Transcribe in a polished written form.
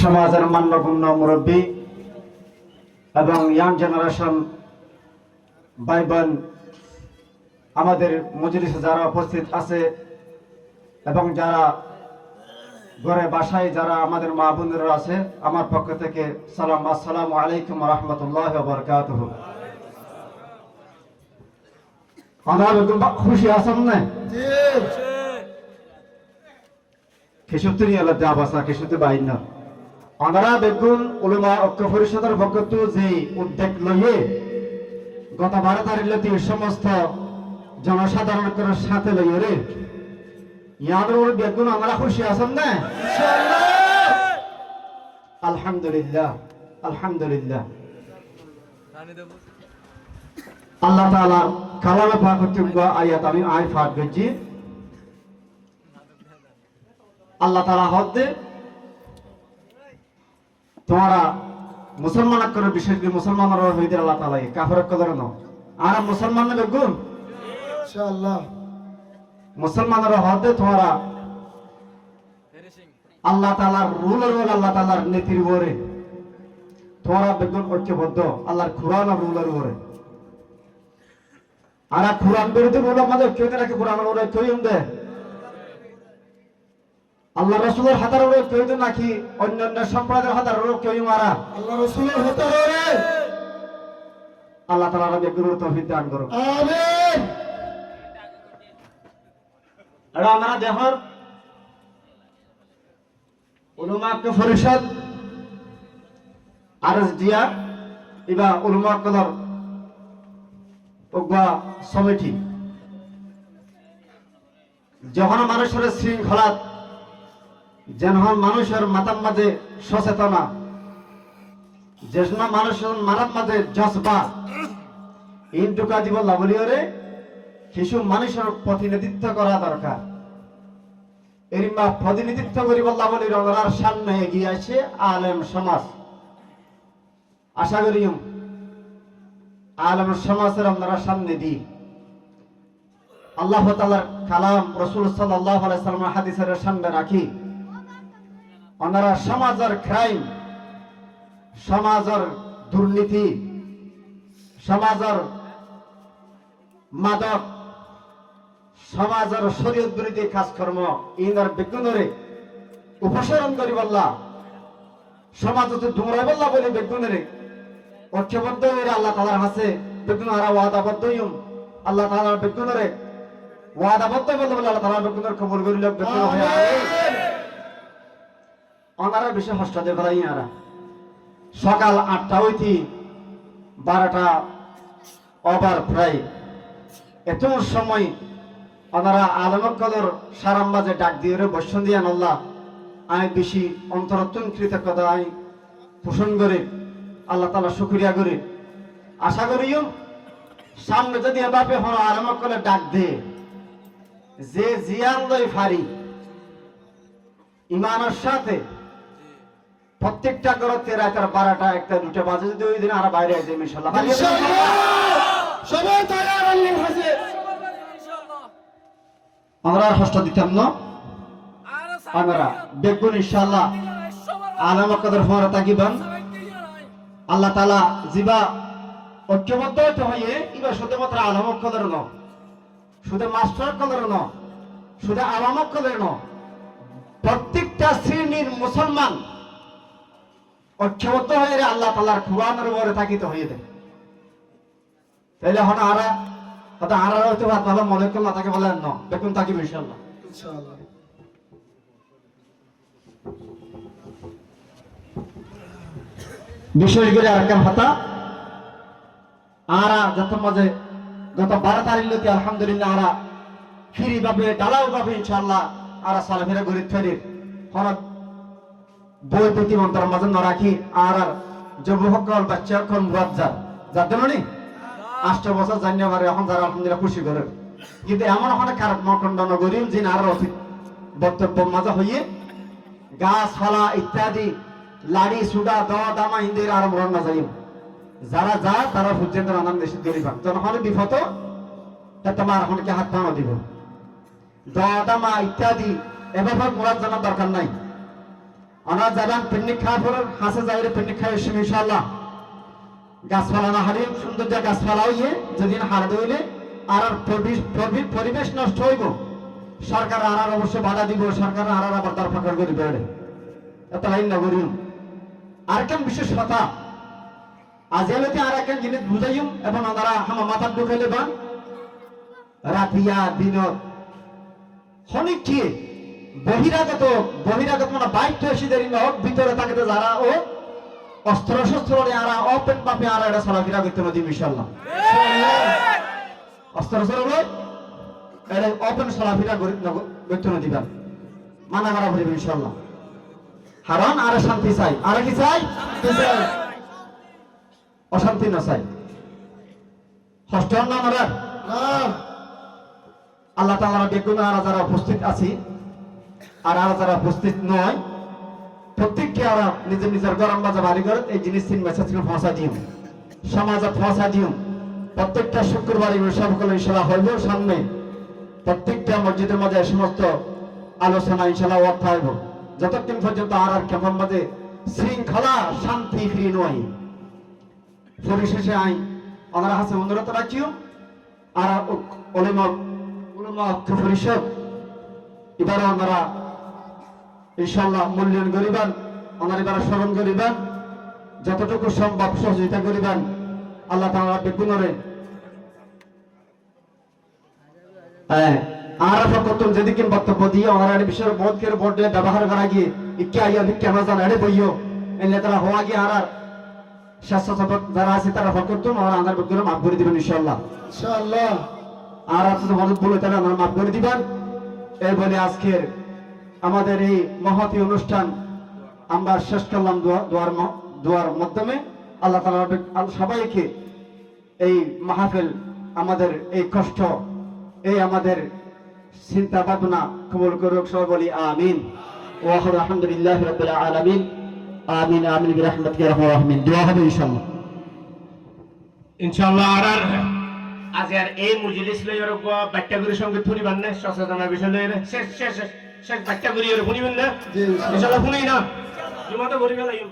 সমাজের মান্যগণ্য মুরব্বী এবং ইয়াং জেনারেশন ভাই বোন আমাদের মজলিসে যারা উপস্থিত আছে এবং যারা ঘরে বাসায় যারা আমাদের মা বোনেরা আছে, আমার পক্ষ থেকে সালাম, আসসালামু আলাইকুম ওয়া রাহমাতুল্লাহি ওয়া বারাকাতুহু। আমার একদম খুশি আছেন না? জি খেসুত্তরি আল্লাহ যা বাসা খেসুতে বাইন না আমরা বেগুন উলামা ঐক্য পরিষদের পক্ষ যে উদ্যোগ লইয়ে গত 12 তারিখে সমস্ত জনসাধারণের সাথে লইয়ে রে ইয়াদের বেগুন আমরা খুশি আছেন না? ইনশাআল্লাহ আলহামদুলিল্লাহ আলহামদুলিল্লাহ। আল্লাহ তাআলা কালামে পাক হতে আয়াত আমি পাঠ করছি। আল্লাহ তাআলা হতে তোমরা মুসলমান করে বিশেষ করে মুসলমানরা হইতে আল্লাহ তাআলা কাফের কদর ন আর মুসলমান বেগুন ইনশাআল্লাহ মুসলমানরা হতে তোমরা আল্লাহ তাআলার রুলের ওপর আল্লাহ তাআলার নীতির উপরে তোমরা বেগুন ঐক্যবদ্ধ আল্লাহর কোরআন আর রুলের উপরে আর কোরআন বিরোধী বলে আমাদের কেউ নাকি কোরআনের উপরে কেউ দেয় আল্লাহ রাসূলের হাতের উপরে কেউ নাকি অন্যান্য সম্প্রদায়ের হাতের উপরে কেউ মারা আল্লাহ রাসূলের হাতের উপরে আল্লাহ তাআলা বেগুনের তৌফিক দান করুন আমিন। আর আমরা দেখর উলামা ঐক্য পরিষদ আরএসডিয়া ইবা উলামা কদর ওগা সমিতি যখন মানুষের শৃঙ্খলা যেন মানুষের মাথার মাঝে সচেতনা যেন মানুষের মাথার মাঝে জজবা ইনটুকা দিব লাভলিয়রে কিছু মানুষের প্রতিনিধিত্ব করা দরকার। এর প্রতিনিধিত্ব করিব লাভলির ওনার সামনে এগিয়ে আছে আলেম সমাজ। আশা করি আলেম সমাজের আপনারা সামনে দিই আল্লাহ তাআলার কালাম রাসূল সাল্লাল্লাহু আলাইহি ওয়াসাল্লামের হাদিসের সামনে রাখি ওনারা সমাজের ক্রাইম, সমাজের দুর্নীতি, সমাজের মাদক, সমাজের শরীয়ত বিরোধী কাজকর্ম ইনার বেগুনরে উপসরণ করি বললা সমাজতে দৌড়াই বললা বলে বেগুনরে ঐক্যবদ্ধ হয়ে আল্লাহ তাআলার কাছে বেগুনরা ওয়াদাবদ্ধ হইম আল্লাহ তাআলার বেগুনরে ওয়াদাবদ্ধ বলতে বলে আল্লাহ তাআলা বেগুনের কবুল করিল বেগুন হয়ে আমিন। ওনারা বেশি হস্তাতে ফেলাই আর সকাল 8টা হইতে 12টা ওভার প্রায় এত সময় ওনারা আলমক কদর সারাম বাজে ডাক দিয়ে বসন দিয়ে আল্লাহ আমি বেশি অন্তরত্বন কৃতজ্ঞতা আমি পোষণ করে আল্লাহ তাআলা শুকরিয়া করে আশা করিও সামনে যদি এভাবে হন আলমক করে ডাক দে যে জিয়ান লই ফারি ইমানের সাথে প্রত্যেকটা করতে রাতের 12টা 1টা 2টা বাজে যদি ওই দিন আর বাইরে আসে ইনশাআল্লাহ সবাই তৈরি আল্লাহর কাছে আমরা হস্ত দিতাম না আমরা বেগুন ইনশাআল্লাহ আলামা কদর ফরা তাকিবান আল্লাহ তাআলা জিবা ঐক্যবদ্ধ হতে হয়ে ইবা শুধুমাত্র আলামা কদর ন শুধু মাস্টার কদর ন শুধু আলামা কদর ন প্রত্যেকটা শ্রেণীর মুসলমান ঐক্যবদ্ধ হয়ে আল্লাহ তাআলার কোরআনের উপরে তাকিত হয়ে দেয় তাইলে হন আরা হয়তো আরা হয়তো ভালো মলেকুল না থাকে বলেন না বেগুন তাকিব ইনশাআল্লাহ ইনশাআল্লাহ। বিশেষ করে আর কেন হতা আরা যত মাঝে গত 12 তারিখে আলহামদুলিল্লাহ আরা ফিরি ভাবে ডালাও ভাবে ইনশাআল্লাহ আরা সালাফিরা গরিব ফেরির হরত বই প্রতিমন্ত্র মাঝে না রাখি আর যুবকল বাচ্চা এখন মুরাজ্জা যাতে ননি 8 বছর জানিয়ে এখন যারা আলহামদুলিল্লাহ খুশি করে কিন্তু এমন ওখানে খারাপ মকন্ড নগরী যিনি আর অধিক বক্তব্য মাঝে হইয়ে গাছপালা ইত্যাদি লাড়ি সুডা দেওয়া দামা হিন্দির আর মরণ না যাই যারা যা তারা সূর্যেন্দ্র আনন্দ নিশ্চিত করিবা যখন বিপদ তোমার এখনকে হাত পানো দিব দেওয়া দামা ইত্যাদি এভাবে মোরাদ জানার দরকার নাই আমরা যাবেন পিকনিক খাওয়ার পর হাসে যাইরে পিকনিক খাই এসে ইনশাআল্লাহ গাছপালা না হারিয়ে সুন্দর যে গাছপালা হইয়ে যেদিন হারাতে হইলে আর পরিবেশ নষ্ট হইব সরকার আর অবশ্য বাধা দিব সরকার আর আবার দরফাকর করে বেড়ে এত লাইন না করিও আর কেন বিশেষ কথা আজ এলোতে আর এক জিনিস বুঝাইম এবং ওনারা আমার মাথার ঢুকাইলে বা রাতিয়া দিন অনেক কি বহিরাগত মানে বাইক তো এসে দেরি হোক ভিতরে থাকতে যারা ও অস্ত্র শস্ত্র আরা ওপেন পাপে আর এটা চলাফেরা করতে নদী ইনশাআল্লাহ অস্ত্র শস্ত্র এটা ওপেন চলাফেরা করতে নদী মানা করা পড়বে ইনশাআল্লাহ হারণ আর শান্তি চাই আর কি চাই অশান্তি না চাই ষষ্ঠ না আমরা আল্লাহ তাআলা বেগুন আর যারা উপস্থিত আছি আর যারা উপস্থিত নয় প্রত্যেককে আমরা নিজের নিজের গরম বাজা বাড়ি করে এই জিনিস তিন মেসেজ পৌঁছা দিও সমাজে পৌঁছা দিও প্রত্যেকটা শুক্রবার সকলে ইনশাআল্লাহ হইব সামনে প্রত্যেকটা মসজিদের মাঝে সমস্ত আলোচনা ইনশাআল্লাহ অর্থ হইব যতক্ষণ পর্যন্ত আর কেমন মাঝে শৃঙ্খলা শান্তি ফিরে নয় পরিশেষে আই ওনারা হাসে অনুরোধ রাখিও আর ওলেমা পরিষদ এবারে ওনারা ইনশাআল্লাহ মূল্যায়ন করিবেন ওনার এবারে স্মরণ করিবেন যতটুকু সম্ভব সহযোগিতা করিবেন আল্লাহ তাআলা বেগুনরে আর ফকতুন যেদিকে বক্তব্য দিয়ে ওনারা এই বিষয়ে বোধকের বোর্ডে ব্যবহার করা গিয়ে ইকে আইয়া কেন জানা এড়ে বইও এনে তারা হওয়া গিয়ে আর স্বেচ্ছাসেবক যারা আছে তারা ফকতুন ওরা আনার বেগুন মাফ করে দিবেন ইনশাআল্লাহ ইনশাআল্লাহ আর আপনাদের মদত বলে তারা আমরা মাফ করে দিবেন এই বলে আজকের আমাদের এই মহতি অনুষ্ঠান আমরা শেষ করলাম দোয়ার মাধ্যমে আল্লাহ তাআলা সবাইকে এই মাহফিল আমাদের এই কষ্ট এই আমাদের চিন্তা ভাবনা কবুল করুক সবাই বলি আমিন ওয়া আলহামদুলিল্লাহি রাব্বিল আলামিন আমিন আমিন বিরহমাতিকা ইয়া আরহামার রাহিমিন দোয়া হবে ইনশাআল্লাহ ইনশাআল্লাহ আর আজ আর এই মজলিস লইয়ার ব্যাখ্যাগুরি সঙ্গে থুরিবান না সচেতনার বিষয় লইয়ার শেষ ব্যাখ্যাগুরি এর শুনিবেন না ইনশাআল্লাহ শুনি না জুমাতে ভরি ফেলাইম